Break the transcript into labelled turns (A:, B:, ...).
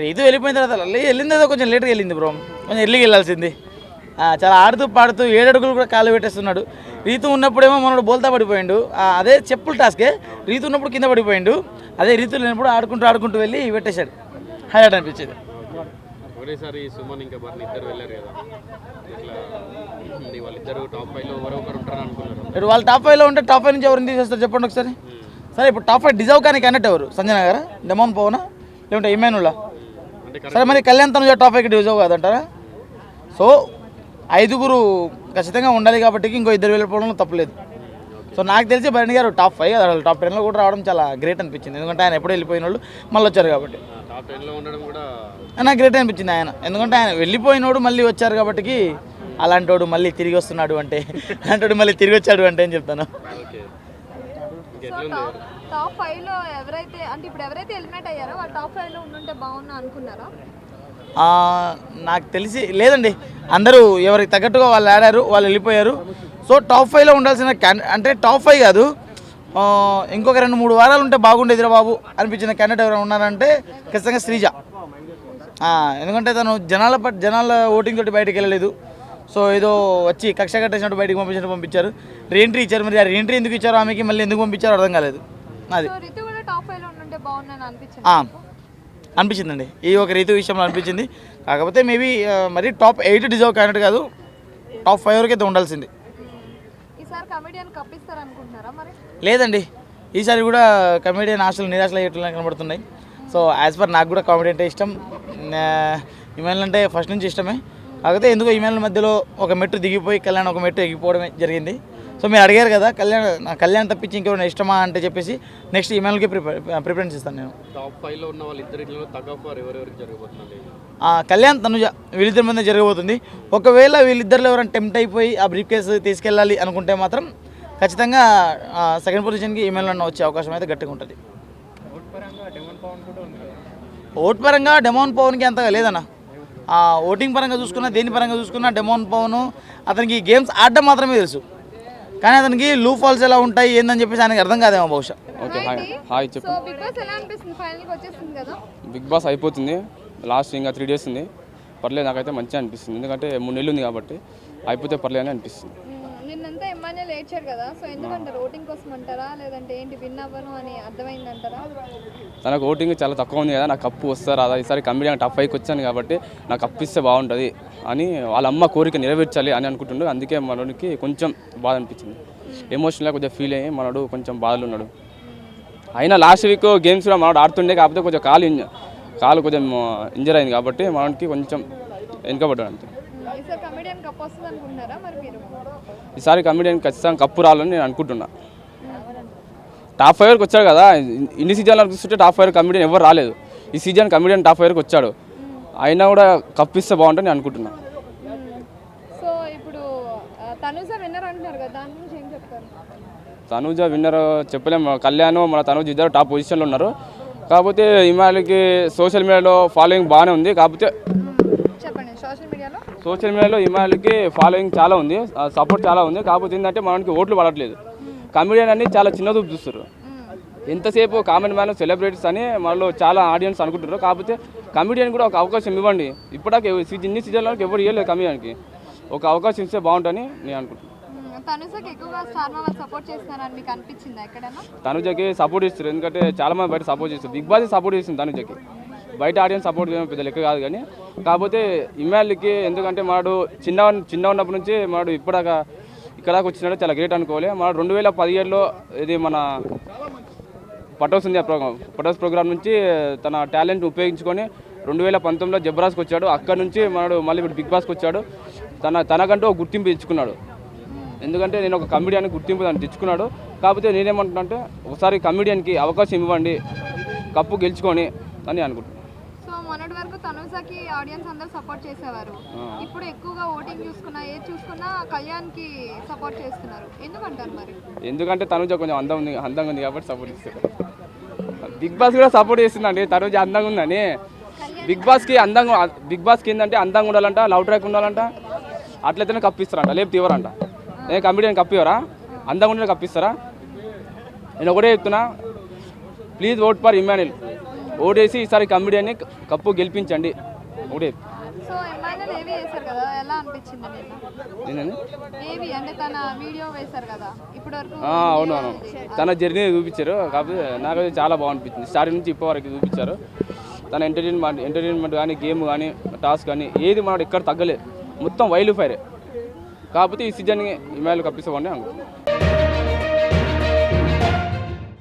A: రీతు వెళ్ళిపోయిన తర్వాత వెళ్ళింది ఏదో కొంచెం లేట్గా వెళ్ళింది బ్రో, కొంచెం ఎర్లీకి వెళ్ళాల్సింది. చాలా ఆడుతూ పాడుతూ 7 అడుగులు కూడా కాలు పెట్టేస్తున్నాడు. రీతు ఉన్నప్పుడేమో మనోడు బోల్తా పడిపోయిండు, అదే చెప్పుల టాస్కే. రీతు ఉన్నప్పుడు కింద పడిపోయిండు, అదే రీతు లేనప్పుడు ఆడుకుంటూ వెళ్ళి పెట్టేశాడు. హైలైట్ అనిపించింది.
B: ఒకటేసారి సుమన్ ఇంకా బర్ని ఇద్దరు వెళ్ళారు కదా, ఇట్లా వాళ్ళిద్దరు టాప్ 5లో ఎవరో ఒకరు ఉంటారని అనుకున్నారు.
A: ఇప్పుడు వాళ్ళు టాప్ 5లో ఉంటే టాప్ 5 నుంచి ఎవరిని తీసేస్తారు చెప్పండి ఒకసారి. సరే ఇప్పుడు టాప్ 5 డిజర్వ్ కానీ అన్నట్టు ఎవరు? సంజన గారా, డెమాన్ పవనా, లేకుంటే ఇమానులా? సరే మరి కళ్యాణ్ తనుజ టాప్ 5కి డిజర్వ్ కాదంటారా? సో 5 ఖచ్చితంగా ఉండాలి కాబట్టి ఇంకో 2 వెళ్ళిపోవడంలో తప్పలేదు. సో నాకు తెలిసి భరణి గారు టాప్ 5 అసలు టాప్ 10లో కూడా రావడం చాలా గ్రేట్ అనిపించింది. ఎందుకంటే ఆయన ఎప్పుడూ వెళ్ళిపోయిన వాళ్ళు మళ్ళీ వచ్చారు కాబట్టి
B: టాప్ 10లో ఉండడం కూడా
A: నాకు గ్రేట్ అనిపించింది ఆయన. ఎందుకంటే ఆయన వెళ్ళిపోయినోడు మళ్ళీ వచ్చారు కాబట్టి అలాంటి వాడు మళ్ళీ తిరిగి వస్తున్నాడు అంటే, అలాంటి వాడు మళ్ళీ తిరిగి వచ్చాడు అంటే అని చెప్తాను.
C: టాప్ 5లో ఎవరైతే అంటే ఇప్పుడు ఎవరైతే ఎలిమినేట్ అయ్యారో వాళ్ళు టాప్ 5లో ఉండుంటే బాగున్నా అనుకున్నారా?
A: నాకు తెలిసి లేదండి, అందరూ ఎవరికి తగ్గట్టుగా వాళ్ళు ఆడారు, వాళ్ళు వెళ్ళిపోయారు. సో టాప్ 5లో ఉండాల్సిన అంటే టాప్ 5 కాదు, ఇంకొక 2-3 వారాలు ఉంటే బాగుండేదిరా బాబు అనిపించిన క్యాండిడేట్ ఎవరైనా ఉన్నారంటే ఖచ్చితంగా శ్రీజ. ఎందుకంటే తను జనాల ఓటింగ్ తోటి బయటకు వెళ్ళలేదు. సో ఏదో వచ్చి కక్ష కట్టేసినట్టు బయటకు పంపించారు, రీఎంట్రీ ఇచ్చారు. మరి ఆ రీఎంట్రీ ఎందుకు ఇచ్చారో ఆమెకి, మళ్ళీ ఎందుకు పంపించారో అర్థం కాలేదు. అది అనిపించిందండి, ఈ ఒక రీతు విషయంలో అనిపించింది. కాకపోతే మేబీ మరి టాప్ 8 డిజర్వ్ క్యాండిడేట్ కాదు, టాప్ 5 వరకు అయితే ఉండాల్సింది. లేదండి, ఈసారి కూడా కమెడియన్ ఆశలు నిరాశలు అయ్యేట్లా కనబడుతున్నాయి. సో యాజ్ పర్ నాకు కూడా కామెడీ అంటే ఇష్టం, ఇమెయిల్ అంటే ఫస్ట్ నుంచి ఇష్టమే. కాకపోతే ఎందుకో ఇమెయిల్ మధ్యలో ఒక మెట్టు దిగిపోయి కళ్యాణ్ ఒక మెట్టు ఎగిపోవడమే జరిగింది. సో మీరు అడిగారు కదా కళ్యాణ్ తప్పించి ఇంకెవరైనా ఇష్టమా అంటే చెప్పేసి నెక్స్ట్ ఇమెయిల్కి ప్రిఫరెన్స్ ఇస్తాను నేను.
B: టాప్ 5లో ఉన్న వాళ్ళిద్దరిలో ఎవరెవరికి జరగబోతుంది?
A: కళ్యాణ్ తనుజ వీళ్ళిద్దరి మధ్య జరగబోతుంది. ఒకవేళ వీళ్ళిద్దరిలో ఎవరైనా టెంప్ట్ అయిపోయి ఆ బ్రీఫ్ కేసు తీసుకెళ్ళాలి అనుకుంటే మాత్రం ఖచ్చితంగా సెకండ్ పొజిషన్కి ఇమెయిల్ అన్న వచ్చే అవకాశం అయితే గట్టిగా ఉంటుంది. ఓట్ పరంగా డెమాన్ పవన్కి అంతగా లేదన్న. ఓటింగ్ పరంగా చూసుకున్నా, దేని పరంగా చూసుకున్నా డెమాన్ పవన్ అతనికి గేమ్స్ ఆడడం మాత్రమే తెలుసు, కానీ అతనికి లూ ఫాల్స్ ఎలా ఉంటాయి ఏందని చెప్పేసి ఆయనకి అర్థం కాదేమో బహుశా.
D: ఓకే హాయ్ చెప్పు. బిగ్ బాస్ అయిపోతుంది, లాస్ట్ ఇంకా 3 days ఉంది. పర్లేదు, నాకైతే మంచిగా అనిపిస్తుంది. ఎందుకంటే 3 నెలలు ఉంది కాబట్టి అయిపోతే పర్లేదు అని అనిపిస్తుంది.
C: నిన్నంతా ఎమ్మెల్యేలు ఏడ్చారు కదా, సో ఎందుకంటారు? ఓటింగ్ కోసం అంటారా, లేదంటే ఏంటి విన్ అవ్వను అని అర్థమైందంటారా?
D: తనకు ఓటింగ్ చాలా తక్కువ ఉంది కదా, నాకు కప్పు వస్తారు అదా, ఈసారి కమిడియన్ టాప్ 5కి వచ్చాను కాబట్టి నాకు కప్పు ఇస్తే బాగుంటుంది అని వాళ్ళ అమ్మ కోరిక నెరవేర్చాలి అని అనుకుంటుండే. అందుకే మనోడికి కొంచెం బాధ అనిపించింది, ఎమోషనల్గా కొంచెం ఫీల్ అయ్యి మనోడు కొంచెం బాధలు ఉన్నాడు. అయినా లాస్ట్ వీక్ గేమ్స్ కూడా మనోడు ఆడుతుండే, కాకపోతే కొంచెం కాలు కొంచెం ఇంజర్ అయింది కాబట్టి మనోడికి కొంచెం వెనుకబడ్డాడు అంతే. ఈసారి కమిడియన్ ఖచ్చితంగా కప్పు రావాలని నేను అనుకుంటున్నా. టాప్ 5 వరకు వచ్చాడు కదా, ఇన్ని సీజన్లు చూస్తుంటే టాప్ 5 కమిడియన్ ఎవరు రాలేదు. ఈ సీజన్ కమిడియన్ టాప్ 5 వరకు వచ్చాడు, అయినా కూడా కప్పు ఇస్తే బాగుంటుంది నేను అనుకుంటున్నా.
C: సో ఇప్పుడు తనుజ విన్నర్ అంటున్నారు కదా, దాని గురించి ఏం చెప్తారు?
D: తనుజ విన్నర్ చెప్పలేము, కళ్యాణ్ మన తనుజ ఇద్దరు టాప్ పొజిషన్లో ఉన్నారు. కాకపోతే ఇమాలికి సోషల్ మీడియాలో ఫాలోయింగ్ బాగానే ఉంది. కాకపోతే సోషల్ మీడియాలో ఇమాలికి ఫాలోయింగ్ చాలా ఉంది, సపోర్ట్ చాలా ఉంది. కాకపోతే ఏంటంటే మనకి ఓట్లు పడట్లేదు. కమెడియన్ అని చాలా చిన్న చూపు చూస్తారు, ఎంతసేపు కామన్ మ్యాన్ సెలబ్రిటీస్ అని మనలో చాలా ఆడియన్స్ అనుకుంటారు. కాకపోతే కమెడియన్ కూడా ఒక అవకాశం ఇవ్వండి. ఇప్పటికే ఇన్ని సీజన్లో ఎవరు ఇవ్వలేదు కమెడియన్కి, ఒక అవకాశం ఇస్తే బాగుంటుందని నేను అనుకుంటున్నాను. తనుజకి సపోర్ట్ ఇస్తారు, ఎందుకంటే చాలా మంది బయట సపోర్ట్ చేస్తారు. బిగ్ బాస్ సపోర్ట్ చేస్తుంది తనుజకి, బయట ఆడియన్స్ సపోర్ట్ చేయడం పెద్ద లెక్క కాదు. కానీ కాకపోతే ఇమాలికి ఎందుకంటే మాడు చిన్న ఉన్నప్పటి నుంచి మాడు ఇక్కడ వచ్చినాడు, చాలా గ్రేట్ అనుకోవాలి. మన 2017లో ఇది మన పటోస్ ఉంది, పటోస్ ప్రోగ్రామ్ నుంచి తన టాలెంట్ ఉపయోగించుకొని 2019లో జబర్దస్త్కి వచ్చాడు. అక్కడ నుంచి మనడు మళ్ళీ ఇప్పుడు బిగ్ బాస్కి వచ్చాడు. తనకంటూ ఒక గుర్తింపు తెచ్చుకున్నాడు. ఎందుకంటే నేను ఒక కమెడియన్కి గుర్తింపు దాన్ని తెచ్చుకున్నాడు. కాకపోతే నేనేమంటున్నా అంటే ఒకసారి కమెడియన్కి అవకాశం ఇవ్వండి, కప్పు గెలుచుకొని అని అనుకుంటున్నాను.
C: సో మొన్నటి వరకు తనుజకి ఆడియన్స్ అందరూ సపోర్ట్ చేసేవారు, ఇప్పుడు ఎక్కువగా ఓటింగ్ చూసుకున్నా ఏది చూసుకున్నా కళ్యాణ్కి సపోర్ట్ చేస్తున్నారు, ఎందుకంటారు మరి?
D: ఎందుకంటే తనుజ కొంచెం అందంగా ఉంది కాబట్టి సపోర్ట్ ఇస్తారు. బిగ్ బాస్ కూడా సపోర్ట్ చేస్తుందండి, తనుజ అందంగా ఉందని. బిగ్ బాస్కి ఏంటంటే అందంగా ఉండాలంట, లవ్ ట్రాక్ ఉండాలంట, అట్లయితేనే కప్పిస్తారంట, లేకపోతే ఇవ్వరంట. నేను కమెడియన్ కప్పివరా, అందంగా ఉండే కప్పిస్తారా? నేను ఒకటే చెప్తున్నా, ప్లీజ్ ఓట్ ఫర్ ఇమాన్యుల్. ఓటేసి ఈసారి కమిడియన్ని కప్పు గెలిపించండి ఒకటే.
C: సో ఎమ్మాన్యుల్ ఏవి వేశారు కదా, ఎలా అనిపించింది నిన్న? ఏవి అంటే తన వీడియో వేశారు కదా ఇప్పటి వరకు.
D: అవునవును, తన జర్నీ చూపించారు. కాకపోతే నాకైతే చాలా బాగా అనిపించింది. స్టార్టింగ్ నుంచి ఇప్పటి వరకు చూపించారు. తన ఎంటర్టైన్మెంట్ కానీ, గేమ్ కానీ, టాస్క్ కానీ ఏది మనకు ఎక్కడ తగ్గలేదు, మొత్తం వైల్డ్ ఫైరే. కాకపోతే ఈ సీజన్కి ఇమాన్యుల్ కప్పిస్తామని అనుకుంటున్నాను.